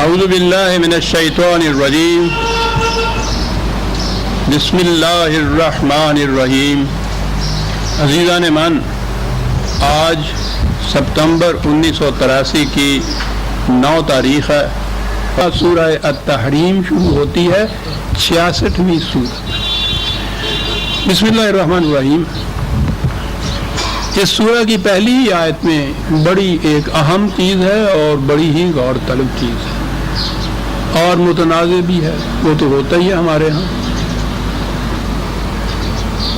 اعوذ باللہ من الشیطان الرجیم بسم اللہ الرحمن الرحیم۔ عزیزان من، آج ستمبر 1983 کی 9 تاریخ ہے۔ سورہ التحریم شروع ہوتی ہے 66ویں سورت۔ بسم اللہ الرحمن الرحیم۔ اس سورہ کی پہلی ہی آیت میں بڑی ایک اہم چیز ہے اور بڑی ہی غور طلب چیز ہے اور متنازع بھی ہے۔ وہ تو ہوتا ہی ہے ہمارے ہاں،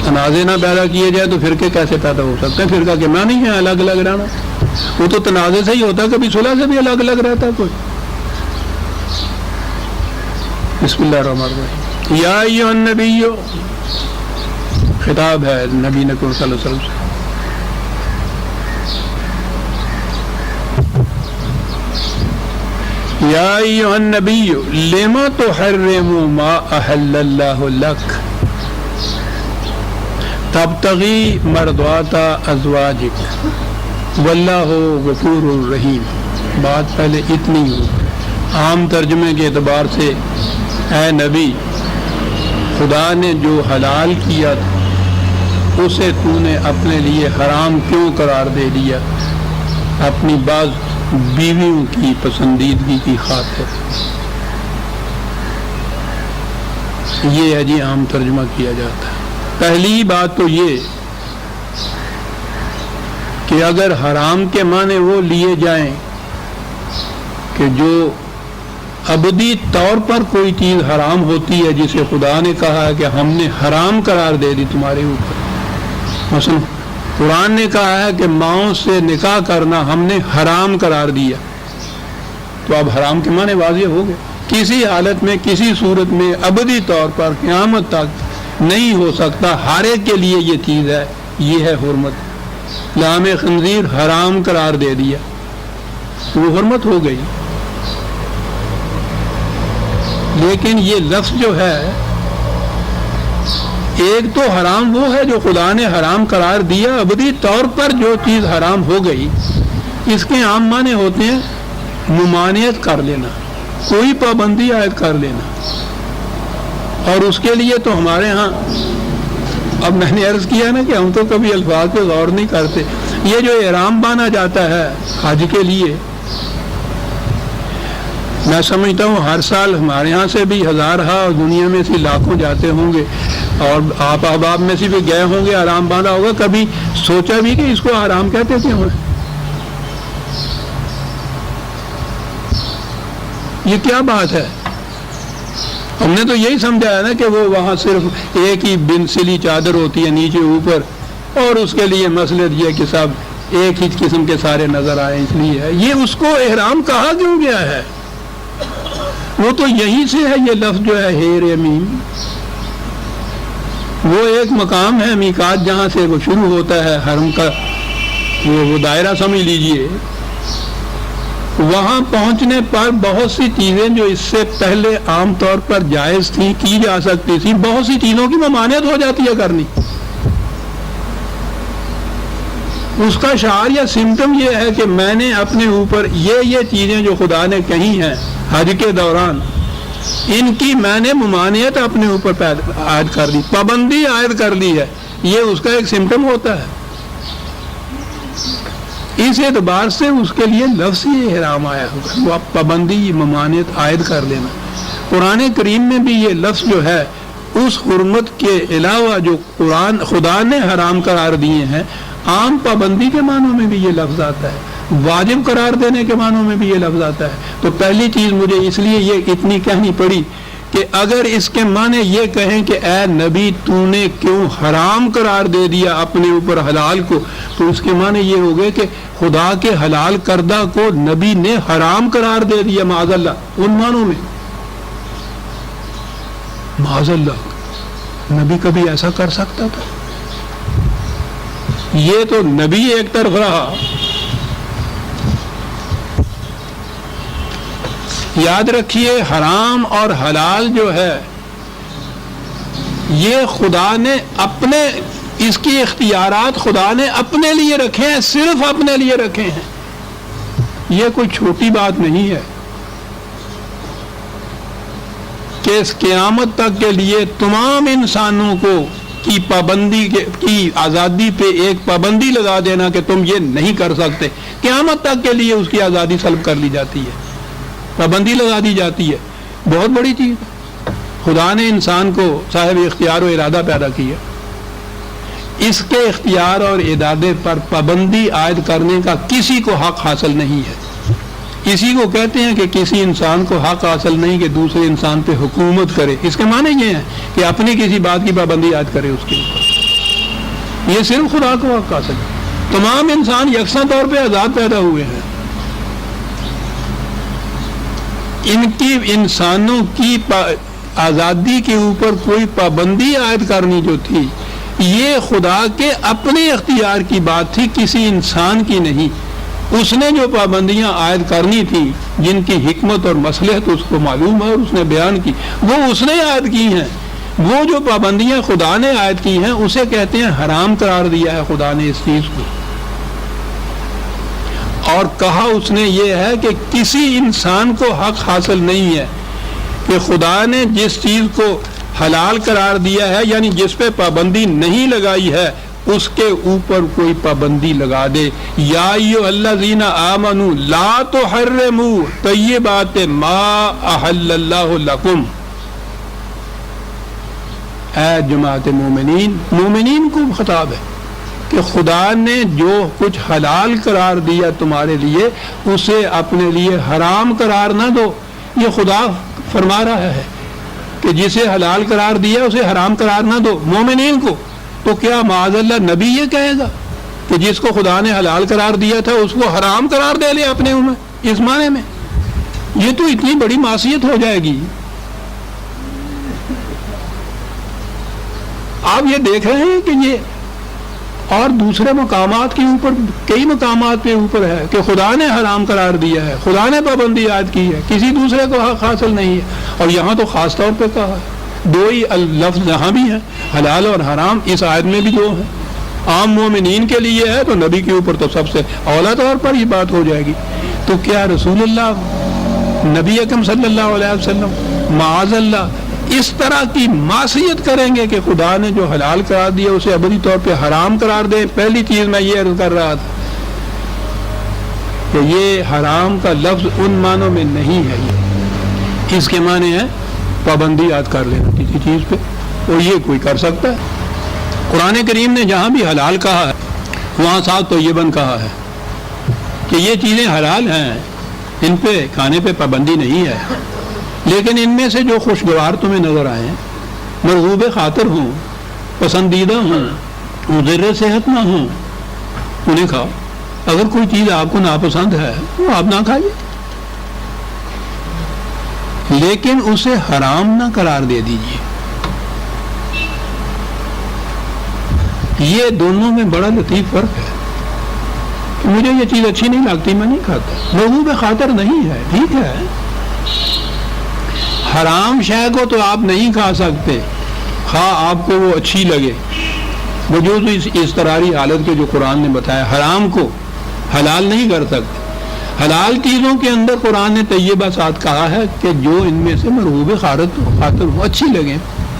تنازع نہ پیدا کیے جائے تو فرقے کیسے پیدا ہو سکتے ہیں؟ فرقہ کے معنی ہے الگ الگ رہنا، وہ تو تنازع سے ہی ہوتا ہے، کبھی صلح سے بھی الگ الگ رہتا ہے کوئی۔ بسم اللہ الرحمن الرحیم۔ یا ایھا النبی، خطاب ہے نبی نبی صلی اللہ علیہ وسلم سے۔ یا ایھا النبی لم تحرم ما احل اللہ لک تبتغی مرضات ازواجک واللہ غفور الرحیم۔ بات پہلے اتنی ہو، عام ترجمے کے اعتبار سے اے نبی، خدا نے جو حلال کیا اسے تو نے اپنے لیے حرام کیوں قرار دے دیا؟ اپنی بعض بیویوں کی پسندیدگی کی خاطر۔ یہ ہے جی عام ترجمہ کیا جاتا ہے۔ پہلی بات تو یہ کہ اگر حرام کے معنی وہ لیے جائیں کہ جو ابدی طور پر کوئی چیز حرام ہوتی ہے جسے خدا نے کہا ہے کہ ہم نے حرام قرار دے دی تمہارے اوپر، مثلا قرآن نے کہا ہے کہ ماؤں سے نکاح کرنا ہم نے حرام قرار دیا، تو اب حرام کے معنی واضح ہو گئے۔ کسی حالت میں کسی صورت میں ابدی طور پر قیامت تک نہیں ہو سکتا، ہر ایک کے لیے یہ چیز ہے، یہ ہے حرمت۔ لحم خنزیر حرام قرار دے دیا، وہ حرمت ہو گئی۔ لیکن یہ لفظ جو ہے، ایک تو حرام وہ ہے جو خدا نے حرام قرار دیا، ابدی طور پر جو چیز حرام ہو گئی، اس کے عام معنی ہوتے ہیں ممانعت کر لینا، کوئی پابندی عائد کر لینا۔ اور اس کے لیے تو ہمارے ہاں، اب میں نے عرض کیا نا کہ ہم تو کبھی الفاظ پہ غور نہیں کرتے۔ یہ جو احرام باندھا جاتا ہے حج کے لیے، میں سمجھتا ہوں ہر سال ہمارے ہاں سے بھی ہزارہا اور دنیا میں سے لاکھوں جاتے ہوں گے، اور آپ احباب میں سے بھی گئے ہوں گے، حرام باندھا ہوگا۔ کبھی سوچا بھی کہ اس کو حرام کہتے تھے ہمیں؟ یہ کیا بات ہے؟ ہم نے تو یہی سمجھا ہے نا کہ وہ وہاں صرف ایک ہی بن سلی چادر ہوتی ہے نیچے اوپر، اور اس کے لیے مسئلہ یہ کہ سب ایک ہی قسم کے سارے نظر آئے، اس لیے ہے۔ یہ اس کو احرام کہا کیوں گیا ہے؟ وہ تو یہیں سے ہے، یہ لفظ جو ہے ہیر میم، وہ ایک مقام ہے میقات جہاں سے وہ شروع ہوتا ہے حرم کا، وہ دائرہ سمجھ لیجئے۔ وہاں پہنچنے پر بہت سی چیزیں جو اس سے پہلے عام طور پر جائز تھیں، کی جا سکتی تھیں، بہت سی چیزوں کی ممانعت ہو جاتی ہے کرنی۔ اس کا شعار یا سمٹم یہ ہے کہ میں نے اپنے اوپر یہ چیزیں جو خدا نے کہی ہیں حج کے دوران، ان کی میں نے ممانعت اپنے اوپر عائد کر دی، پابندی عائد کر دی ہے۔ یہ اس کا ایک سمٹم ہوتا ہے۔ اس اعتبار سے اس کے لیے لفظ ہی احرام آیا ہوگا، وہ پابندی ممانعت عائد کر لینا۔ قرآن کریم میں بھی یہ لفظ جو ہے، اس حرمت کے علاوہ جو خدا نے حرام قرار دیے ہیں، عام پابندی کے معنوں میں بھی یہ لفظ آتا ہے، واجب قرار دینے کے معنوں میں بھی یہ لفظ آتا ہے۔ تو پہلی چیز مجھے اس لیے یہ اتنی کہنی پڑی کہ اگر اس کے معنی یہ کہیں کہ اے نبی تو نے کیوں حرام قرار دے دیا اپنے اوپر حلال کو، تو اس کے معنی یہ ہو گئے کہ خدا کے حلال کردہ کو نبی نے حرام قرار دے دیا، معاذ اللہ۔ ان معنوں میں معاذ اللہ نبی کبھی ایسا کر سکتا تھا؟ یہ تو نبی ایک طرف رہا۔ یاد رکھیے، حرام اور حلال جو ہے یہ خدا نے اپنے، اس کی اختیارات خدا نے اپنے لیے رکھے ہیں، صرف اپنے لیے رکھے ہیں۔ یہ کوئی چھوٹی بات نہیں ہے۔ کہ اس قیامت تک کے لیے تمام انسانوں کو کی پابندی کی آزادی پہ ایک پابندی لگا دینا کہ تم یہ نہیں کر سکتے، قیامت تک کے لیے اس کی آزادی سلب کر لی جاتی ہے، پابندی لگا دی جاتی ہے. بہت بڑی چیز ہے. خدا نے انسان کو صاحب اختیار و ارادہ پیدا کیا، اس کے اختیار اور ارادے پر پابندی عائد کرنے کا کسی کو حق حاصل نہیں ہے. اسی کو کہتے ہیں کہ کسی انسان کو حق حاصل نہیں کہ دوسرے انسان پہ حکومت کرے. اس کے معنی یہ ہے کہ اپنی کسی بات کی پابندی عائد کرے اس کے اوپر. یہ صرف خدا کو حق حاصل ہے. تمام انسان یکساں طور پہ آزاد پیدا ہوئے ہیں. ان کی انسانوں کی آزادی کے اوپر کوئی پابندی عائد کرنی جو تھی، یہ خدا کے اپنے اختیار کی بات تھی، کسی انسان کی نہیں. اس نے جو پابندیاں عائد کرنی تھی، جن کی حکمت اور مصلحت اس کو معلوم ہے اور اس نے بیان کی، وہ اس نے عائد کی ہیں. وہ جو پابندیاں خدا نے عائد کی ہیں اسے کہتے ہیں حرام قرار دیا ہے خدا نے اس چیز کو. اور کہا اس نے یہ ہے کہ کسی انسان کو حق حاصل نہیں ہے کہ خدا نے جس چیز کو حلال قرار دیا ہے، یعنی جس پہ پابندی نہیں لگائی ہے، اس کے اوپر کوئی پابندی لگا دے. یا ایھا الذین آمنوا لا تحرموا طیبات ما احل اللہ لکم. اے جماعت مومنین کو خطاب ہے کہ خدا نے جو کچھ حلال قرار دیا تمہارے لیے اسے اپنے لیے حرام قرار نہ دو. یہ خدا فرما رہا ہے کہ جسے حلال قرار دیا اسے حرام قرار نہ دو مومنین کو. تو کیا معاذ اللہ نبی یہ کہے گا کہ جس کو خدا نے حلال قرار دیا تھا اس کو حرام قرار دے لے اپنے اس معنی میں؟ یہ تو اتنی بڑی معصیت ہو جائے گی. آپ یہ دیکھ رہے ہیں کہ یہ اور دوسرے مقامات کے اوپر، کئی مقامات کے اوپر ہے کہ خدا نے حرام قرار دیا ہے، خدا نے پابندی عائد کی ہے، کسی دوسرے کو حق حاصل نہیں ہے. اور یہاں تو خاص طور پہ کہا ہے. دو ہی لفظ یہاں بھی ہیں، حلال اور حرام. اس آیت میں بھی دو ہیں. عام مومنین کے لیے ہے تو نبی کے اوپر تو سب سے اولا طور پر یہ بات ہو جائے گی. تو کیا رسول اللہ نبی اکرم صلی اللہ علیہ وسلم معاذ اللہ اس طرح کی معصیت کریں گے کہ خدا نے جو حلال قرار دیا اسے ابدی طور پہ حرام قرار دیں؟ پہلی چیز میں یہ عرض کر رہا تھا کہ یہ حرام کا لفظ ان معنوں میں نہیں ہے. اس کے معنی ہے پابندی عائد کر لینا کسی چیز پہ، اور یہ کوئی کر سکتا ہے. قرآن کریم نے جہاں بھی حلال کہا ہے وہاں ساتھ طیباً کہا ہے کہ یہ چیزیں حلال ہیں، ان پہ کھانے پہ پابندی نہیں ہے، لیکن ان میں سے جو خوشگوار تمہیں نظر آئیں، مرغوب خاطر ہوں، پسندیدہ ہوں، مضر صحت نہ ہوں، انہیں کھاؤ. اگر کوئی چیز آپ کو ناپسند ہے وہ آپ نہ کھائیے، لیکن اسے حرام نہ قرار دے دیجیے. یہ دونوں میں بڑا لطیف فرق ہے. مجھے یہ چیز اچھی نہیں لگتی، میں نہیں کھاتا، مرغوب خاطر نہیں ہے، ٹھیک ہے. حرام شے کو تو آپ نہیں کھا سکتے خواہ آپ کو وہ اچھی لگے، وجود اس اضطراری حالت کے جو قرآن نے بتایا. حرام کو حلال نہیں کر سکتے. حلال چیزوں کے اندر قرآن نے طیبہ ساتھ کہا ہے کہ جو ان میں سے مرغوب خاطر ہوں، اچھی لگیں،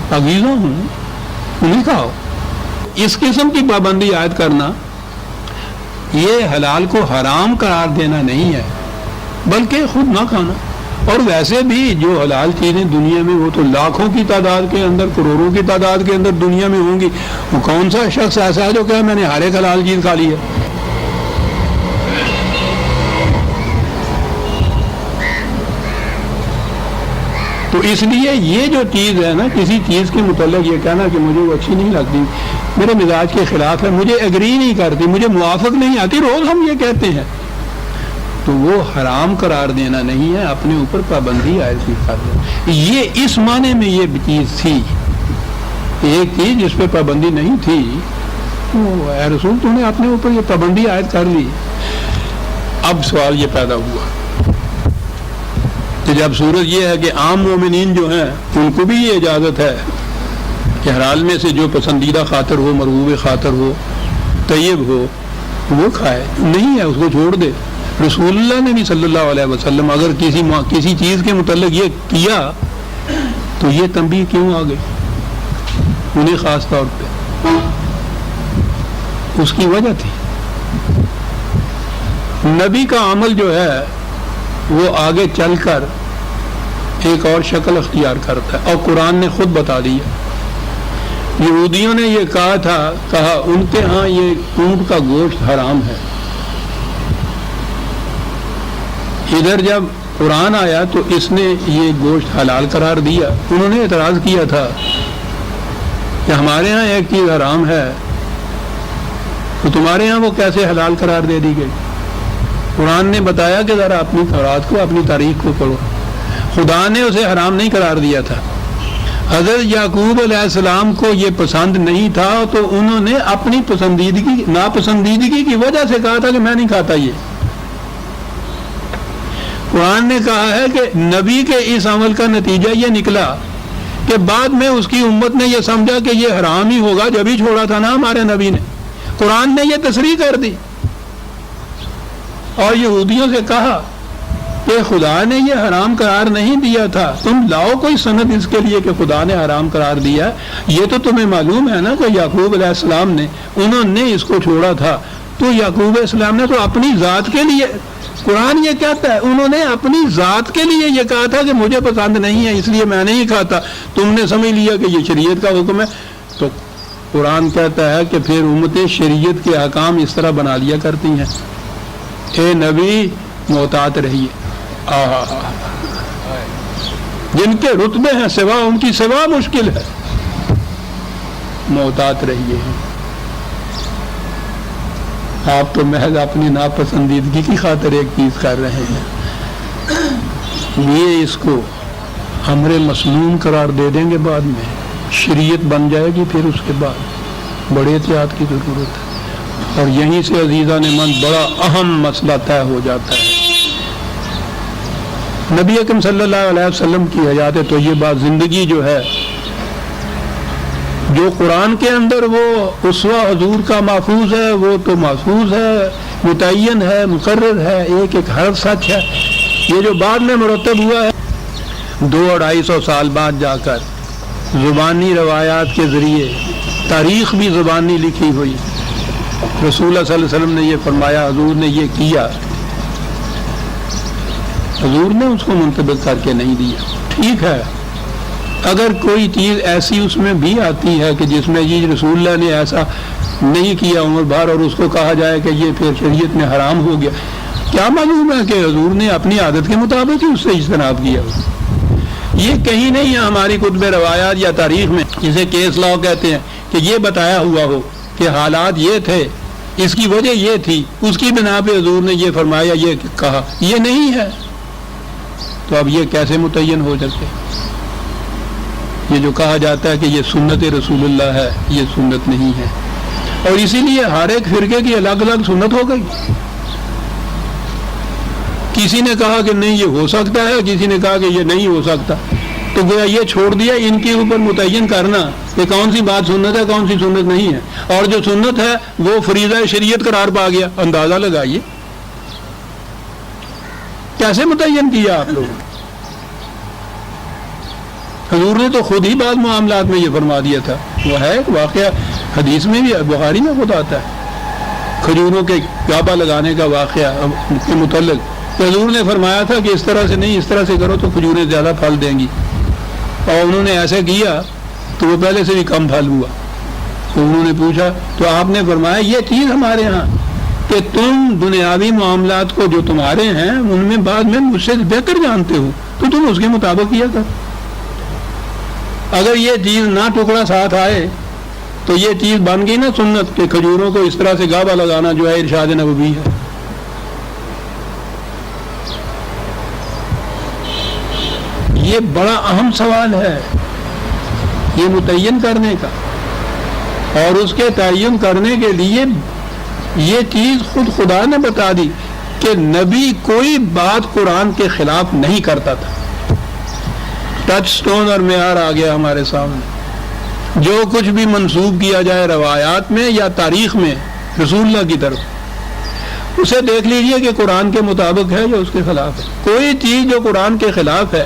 پاکیزہ ہوں، انہیں کھاؤ. اس قسم کی پابندی عائد کرنا یہ حلال کو حرام قرار دینا نہیں ہے بلکہ خود نہ کھانا. اور ویسے بھی جو حلال چیزیں دنیا میں وہ تو لاکھوں کی تعداد کے اندر، کروڑوں کی تعداد کے اندر دنیا میں ہوں گی. وہ کون سا شخص ایسا ہے جو کہ میں نے ہر ایک حلال چیز کھا لی ہے؟ تو اس لیے یہ جو چیز ہے نا، کسی چیز کے متعلق یہ کہنا کہ مجھے وہ اچھی نہیں لگتی، میرے مزاج کے خلاف ہے، مجھے ایگری نہیں کرتی، مجھے موافق نہیں آتی، روز ہم یہ کہتے ہیں، تو وہ حرام قرار دینا نہیں ہے، اپنے اوپر پابندی عائد کر دینا. یہ اس معنی میں یہ چیز تھی. ایک چیز جس پہ پابندی نہیں تھی، اے رسول تو نے اپنے اوپر یہ پابندی عائد کر لی. اب سوال یہ پیدا ہوا کہ جب صورت یہ ہے کہ عام مومنین جو ہیں ان کو بھی یہ اجازت ہے کہ حلال میں سے جو پسندیدہ خاطر ہو، مرغوب خاطر ہو، طیب ہو، وہ کھائے، نہیں ہے اس کو چھوڑ دے. رسول اللہ نے بھی صلی اللہ علیہ وسلم اگر کسی چیز کے متعلق یہ کیا تو یہ تنبیہ کیوں آ گئی انہیں خاص طور پہ؟ اس کی وجہ تھی نبی کا عمل جو ہے وہ آگے چل کر ایک اور شکل اختیار کرتا ہے، اور قرآن نے خود بتا دیا۔ یہودیوں نے یہ کہا ان کے ہاں یہ اونٹ کا گوشت حرام ہے، ادھر جب قرآن آیا تو اس نے یہ گوشت حلال قرار دیا۔ انہوں نے اعتراض کیا تھا کہ ہمارے ہاں ایک چیز حرام ہے تو تمہارے ہاں وہ کیسے حلال قرار دے دی گئی؟ قرآن نے بتایا کہ ذرا اپنی تورات کو، اپنی تاریخ کو پڑھو، خدا نے اسے حرام نہیں قرار دیا تھا۔ حضرت یعقوب علیہ السلام کو یہ پسند نہیں تھا تو انہوں نے اپنی ناپسندیدگی کی وجہ سے کہا تھا کہ میں نہیں کھاتا۔ یہ قرآن نے کہا ہے کہ نبی کے اس عمل کا نتیجہ یہ نکلا کہ بعد میں اس کی امت نے یہ سمجھا کہ یہ حرام ہی ہوگا، جب ہی چھوڑا تھا نا ہمارے نبی نے۔ قرآن نے یہ تصریح کر دی اور یہودیوں سے کہا کہ خدا نے یہ حرام قرار نہیں دیا تھا، تم لاؤ کوئی سند اس کے لیے کہ خدا نے حرام قرار دیا۔ یہ تو تمہیں معلوم ہے نا کہ یعقوب علیہ السلام نے، انہوں نے اس کو چھوڑا تھا، تو یعقوب علیہ السلام نے تو اپنی ذات کے لیے، قرآن یہ کہتا ہے انہوں نے اپنی ذات کے لیے یہ کہا تھا کہ مجھے پسند نہیں ہے اس لیے میں نہیں کھاتا، تم نے سمجھ لیا کہ یہ شریعت کا حکم ہے۔ تو قرآن کہتا ہے کہ پھر امتیں شریعت کے احکام اس طرح بنا لیا کرتی ہیں، اے نبی محتاط رہیے، جن کے رتبے ہیں سوا، ان کی سوا مشکل ہے، محتاط رہیے۔ آپ تو محض اپنی ناپسندیدگی کی خاطر ایک چیز کر رہے ہیں، یہ اس کو امر مسنون قرار دے دیں گے، بعد میں شریعت بن جائے گی، پھر اس کے بعد بڑے احتیاط کی ضرورت ہے۔ اور یہیں سے عزیزان من بڑا اہم مسئلہ طے ہو جاتا ہے۔ نبی اکرم صلی اللہ علیہ وسلم کی حیات طیبہ، زندگی جو ہے، جو قرآن کے اندر وہ اسوہ حضور کا محفوظ ہے، وہ تو محفوظ ہے، متعین ہے، مقرر ہے، ایک ایک حرف سچ ہے۔ یہ جو بعد میں مرتب ہوا ہے 200-250 سال بعد جا کر زبانی روایات کے ذریعے، تاریخ بھی زبانی لکھی ہوئی، رسول اللہ صلی اللہ علیہ وسلم نے یہ فرمایا، حضور نے یہ کیا، حضور نے اس کو منطبق کر کے نہیں دیا۔ ٹھیک ہے، اگر کوئی چیز ایسی اس میں بھی آتی ہے کہ جس میں یہ رسول اللہ نے ایسا نہیں کیا عمر بھر، اور اس کو کہا جائے کہ یہ پھر شریعت میں حرام ہو گیا، کیا معلوم ہے کہ حضور نے اپنی عادت کے مطابق ہی اس سے اجتناب کیا؟ یہ کہیں نہیں ہے ہماری کتب روایات یا تاریخ میں، جسے کیس لاء کہتے ہیں، کہ یہ بتایا ہوا ہو کہ حالات یہ تھے، اس کی وجہ یہ تھی، اس کی بنا پہ حضور نے یہ فرمایا، یہ کہا، یہ نہیں ہے۔ تو اب یہ کیسے متعین ہو سکتے؟ یہ جو کہا جاتا ہے کہ یہ سنت رسول اللہ ہے، یہ سنت نہیں ہے، اور اسی لیے ہر ایک فرقے کی الگ الگ سنت ہو گئی۔ کسی نے کہا کہ نہیں یہ ہو سکتا ہے، کسی نے کہا کہ یہ نہیں ہو سکتا، تو گویا یہ چھوڑ دیا ان کے اوپر متعین کرنا کہ کون سی بات سنت ہے، کون سی سنت نہیں ہے، اور جو سنت ہے وہ فریضہ شریعت قرار پا گیا۔ اندازہ لگائیے کیسے متعین کیا آپ لوگوں نے۔ حضور نے تو خود ہی بعض معاملات میں یہ فرما دیا تھا، وہ ہے ایک واقعہ حدیث میں بھی، بخاری میں خود آتا ہے، کھجوروں کے گابا لگانے کا واقعہ کے متعلق، کہ حضور نے فرمایا تھا کہ اس طرح سے نہیں، اس طرح سے کرو تو کھجوریں زیادہ پھل دیں گی، اور انہوں نے ایسے کیا تو وہ پہلے سے بھی کم پھل ہوا۔ تو انہوں نے پوچھا تو آپ نے فرمایا یہ چیز ہمارے ہاں کہ تم دنیاوی معاملات کو جو تمہارے ہیں ان میں بعد میں مجھ سے بہتر جانتے ہو، تو تم اس کے مطابق کیا کر۔ اگر یہ چیز نہ ٹکڑا ساتھ آئے تو یہ چیز بن گئی نا سنت، کہ کھجوروں کو اس طرح سے گابا لگانا جو ہے ارشاد نبوی ہے۔ یہ بڑا اہم سوال ہے یہ متعین کرنے کا، اور اس کے تعین کرنے کے لیے یہ چیز خود خدا نے بتا دی کہ نبی کوئی بات قرآن کے خلاف نہیں کرتا تھا۔ ٹچ سٹون اور معیار آ گیا ہمارے سامنے، جو کچھ بھی منسوب کیا جائے روایات میں یا تاریخ میں رسول اللہ کی طرف، اسے دیکھ لیجئے کہ قرآن کے مطابق ہے یا اس کے خلاف ہے۔ کوئی چیز جو قرآن کے خلاف ہے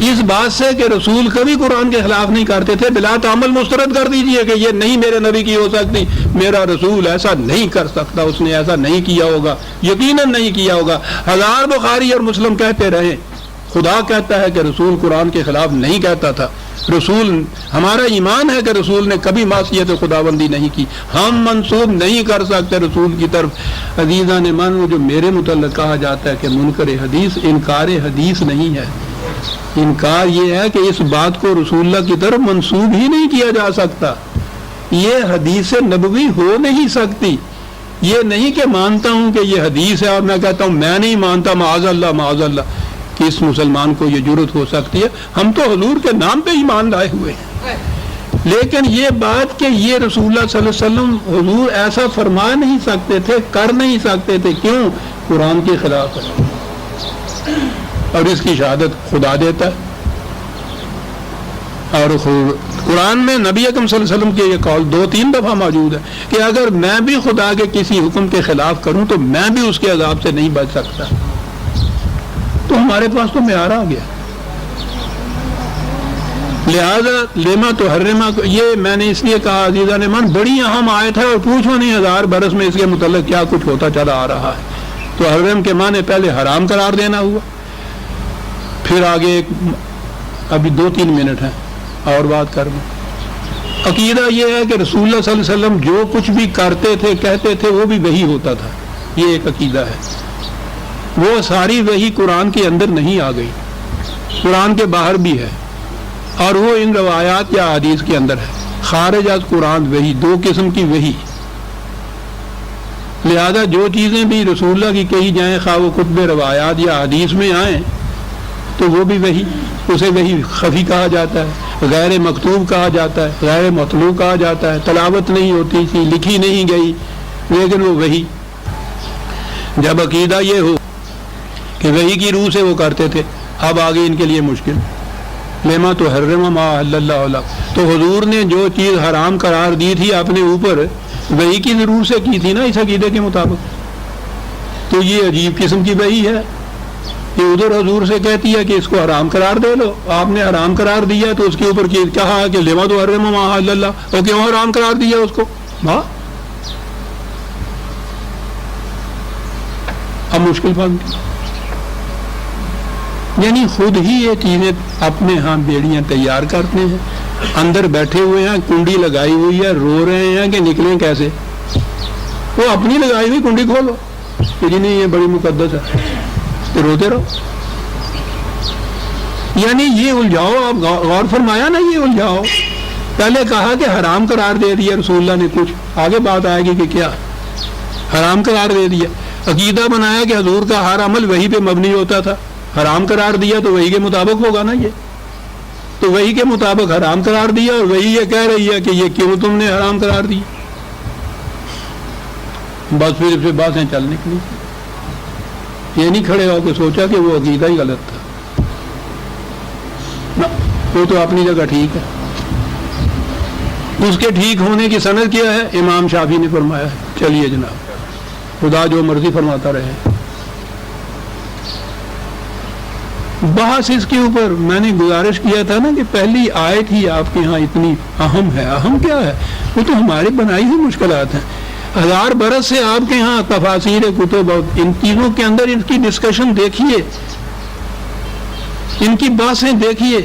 اس بات سے کہ رسول کبھی قرآن کے خلاف نہیں کرتے تھے، بلا تعمل مسترد کر دیجئے کہ یہ نہیں میرے نبی کی ہو سکتی، میرا رسول ایسا نہیں کر سکتا، اس نے ایسا نہیں کیا ہوگا، یقیناً نہیں کیا ہوگا۔ ہزار بخاری اور مسلم کہتے رہے، خدا کہتا ہے کہ رسول قرآن کے خلاف نہیں کہتا تھا۔ رسول، ہمارا ایمان ہے کہ رسول نے کبھی معصیت خداوندی نہیں کی، ہم منسوب نہیں کر سکتے رسول کی طرف۔ عزیزان من، وہ جو میرے متعلق کہا جاتا ہے کہ منکر حدیث، انکار حدیث نہیں ہے، انکار یہ ہے کہ اس بات کو رسول اللہ کی طرف منسوب ہی نہیں کیا جا سکتا، یہ حدیث نبوی ہو نہیں سکتی۔ یہ نہیں کہ مانتا ہوں کہ یہ حدیث ہے اور میں کہتا ہوں میں نہیں مانتا، معاذ اللہ معاذ اللہ، کس مسلمان کو یہ جرأت ہو سکتی ہے؟ ہم تو حضور کے نام پہ ایمان لائے ہوئے ہیں، لیکن یہ بات کہ یہ رسول اللہ صلی اللہ علیہ وسلم حضور ایسا فرما نہیں سکتے تھے، کر نہیں سکتے تھے، کیوں؟ قرآن کے خلاف ہے، اور اس کی شہادت خدا دیتا ہے۔ اور قرآن میں نبی اکرم صلی اللہ علیہ وسلم کے یہ قول 2-3 دفعہ موجود ہے کہ اگر میں بھی خدا کے کسی حکم کے خلاف کروں تو میں بھی اس کے عذاب سے نہیں بچ سکتا۔ تو ہمارے پاس تو معیار آ گیا، لہذا لیما تو حرما، یہ میں نے اس لیے کہا عزیزان من، بڑی اہم آیت ہے، اور پوچھو نہیں 1000 برس میں اس کے متعلق کیا کچھ ہوتا چلا آ رہا ہے۔ تو حرم کے معنی پہلے حرام قرار دینا ہوا، پھر آگے ابھی 2-3 منٹ ہیں اور بات کر لوں۔ عقیدہ یہ ہے کہ رسول اللہ صلی اللہ علیہ وسلم جو کچھ بھی کرتے تھے کہتے تھے وہ بھی وحی ہوتا تھا، یہ ایک عقیدہ ہے۔ وہ ساری وحی قرآن کے اندر نہیں آ گئی، قرآن کے باہر بھی ہے، اور وہ ان روایات یا حدیث کے اندر ہے۔ خارج از قرآن وحی، 2 قسم کی وحی، لہذا جو چیزیں بھی رسول اللہ کی کہی جائیں، خواہ وہ کتب روایات یا حدیث میں آئیں تو وہ بھی وحی، اسے وحی خفی کہا جاتا ہے، غیر مکتوب کہا جاتا ہے، غیر مطلوع کہا جاتا ہے، تلاوت نہیں ہوتی تھی، لکھی نہیں گئی، لیکن وہ وحی۔ جب عقیدہ یہ ہو کہ وحی کی روح سے وہ کرتے تھے، اب آگے ان کے لیے مشکل، لیما تو حرم ما احل اللہ لہ، تو حضور نے جو چیز حرام قرار دی تھی اپنے اوپر وحی کی ضرور سے کی تھی نا، اس عقیدے کے مطابق، تو یہ عجیب قسم کی وحی ہے کہ ادھر حضور سے کہتی ہے کہ اس کو حرام قرار دے لو، آپ نے حرام قرار دیا تو اس کے اوپر کہا کہ لیما تو حرم ما احل اللہ، اور کیوں حرام قرار دیا اس کو؟ ہاں، اب مشکل بات، یعنی خود ہی یہ چیزیں اپنے ہاں بیڑیاں تیار کرتے ہیں، اندر بیٹھے ہوئے ہیں، کنڈی لگائی ہوئی ہے، رو رہے ہیں کہ نکلیں کیسے، وہ اپنی لگائی ہوئی کنڈی کھولو کہ جی نہیں یہ بڑی مقدس ہے، تو روتے رہو۔ یعنی یہ الجھاؤ، آپ غور فرمایا نا، یہ الجھاؤ پہلے کہا کہ حرام قرار دے دیا رسول اللہ نے، کچھ آگے بات آئے گی کہ کیا حرام قرار دے دیا، عقیدہ بنایا کہ حضور کا ہر عمل وحی پہ مبنی ہوتا تھا، حرام قرار دیا تو وحی کے مطابق ہوگا نا، یہ تو وحی کے مطابق حرام قرار دیا، اور وحی یہ کہہ رہی ہے کہ یہ کیوں تم نے حرام قرار دیا، بس پھر باتیں چل نکلی۔ یہ نہیں کھڑے ہو کے سوچا کہ وہ عقیدہ ہی غلط تھا، وہ تو اپنی جگہ ٹھیک ہے، اس کے ٹھیک ہونے کی سند کیا ہے؟ امام شافعی نے فرمایا ہے، چلیے جناب خدا جو مرضی فرماتا رہے۔ بحث اس کے اوپر میں نے گزارش کیا تھا نا کہ پہلی آیت ہی آپ کے ہاں اتنی اہم ہے، اہم کیا ہے؟ وہ تو ہماری بنائی ہوئی مشکلات ہیں، 1000 برس سے آپ کے ہاں تفاسیر کتب، ان چیزوں کے اندر ان کی ڈسکشن دیکھیے، ان کی باتیں دیکھیے،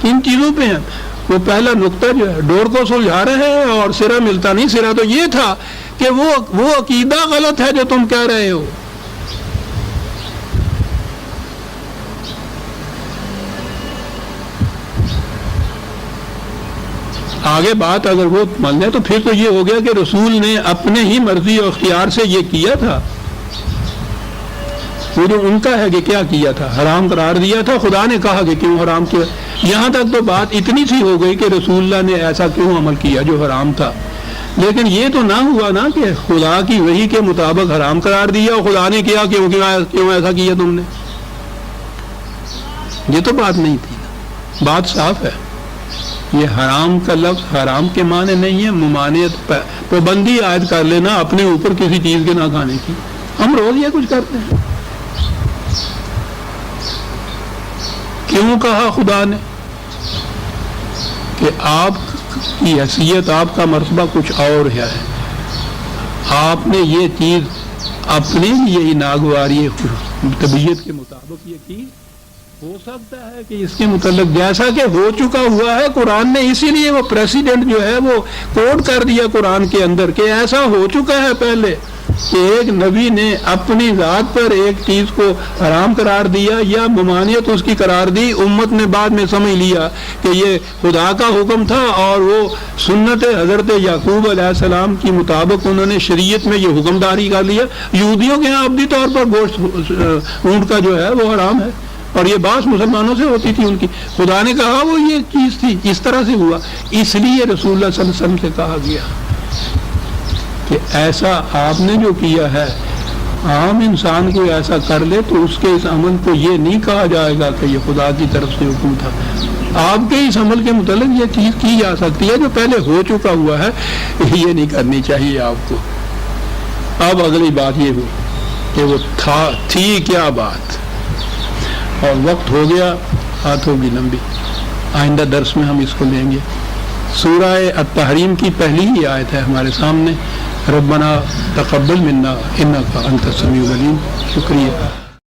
ان چیزوں پہ ہیں۔ وہ پہلا نقطہ جو ہے ڈور کو سلجھا رہے ہیں اور سرا ملتا نہیں، سرا تو یہ تھا کہ وہ عقیدہ غلط ہے جو تم کہہ رہے ہو۔ آگے بات اگر وہ مان لیں تو پھر تو یہ ہو گیا کہ رسول نے اپنے ہی مرضی اور اختیار سے یہ کیا تھا، وہ جو ان کا ہے کہ کیا کیا تھا، حرام قرار دیا تھا، خدا نے کہا کہ کیوں حرام کیا، یہاں تک تو بات اتنی سی ہو گئی کہ رسول اللہ نے ایسا کیوں عمل کیا جو حرام تھا، لیکن یہ تو نہ ہوا نا کہ خدا کی وحی کے مطابق حرام قرار دیا اور خدا نے کیا کیوں ایسا کیا تم نے، یہ تو بات نہیں تھی، بات صاف ہے۔ یہ حرام کا لفظ حرام کے معنی نہیں ہے ممانعت، پابندی عائد کر لینا اپنے اوپر کسی چیز کے نہ کھانے کی، ہم روز یہ کچھ کرتے ہیں کیوں کہا خدا نے کہ آپ کی حیثیت، آپ کا مرتبہ کچھ اور ہے، آپ نے یہ چیز اپنے لیے ہی ناگواری طبیعت کے مطابق یہ کی، ہو سکتا ہے کہ اس کے متعلق جیسا کہ ہو چکا ہوا ہے، قرآن نے اسی لیے وہ پریسیڈنٹ جو ہے وہ کوڈ کر دیا قرآن کے اندر کہ ایسا ہو چکا ہے پہلے کہ ایک نبی نے اپنی ذات پر ایک چیز کو حرام قرار دیا یا ممانعت اس کی قرار دی، امت نے بعد میں سمجھ لیا کہ یہ خدا کا حکم تھا اور وہ سنت حضرت یعقوب علیہ السلام کی مطابق انہوں نے شریعت میں یہ حکم داری کر لیا۔ یہودیوں کے یہاں ابدی طور پر گوشت اونٹ کا جو ہے وہ حرام ہے، اور یہ بات مسلمانوں سے ہوتی تھی ان کی۔ خدا نے کہا وہ یہ چیز تھی، اس طرح سے ہوا، اس لیے رسول اللہ صلی اللہ علیہ وسلم سے کہا گیا کہ ایسا آپ نے جو کیا ہے، عام انسان کو ایسا کر لے تو اس کے اس عمل کو یہ نہیں کہا جائے گا کہ یہ خدا کی طرف سے حکم تھا۔ آپ کے اس عمل کے متعلق یہ چیز کی جا سکتی ہے جو پہلے ہو چکا ہوا ہے، یہ نہیں کرنی چاہیے آپ کو۔ اب اگلی بات یہ ہوئی کہ وہ تھی کیا بات، اور وقت ہو گیا، بات ہوگی لمبی، آئندہ درس میں ہم اس کو لیں گے۔ سورہ التحریم کی پہلی ہی آیت ہے ہمارے سامنے، ربنا تقبل منا انک انت السمیع العلیم۔ شکریہ۔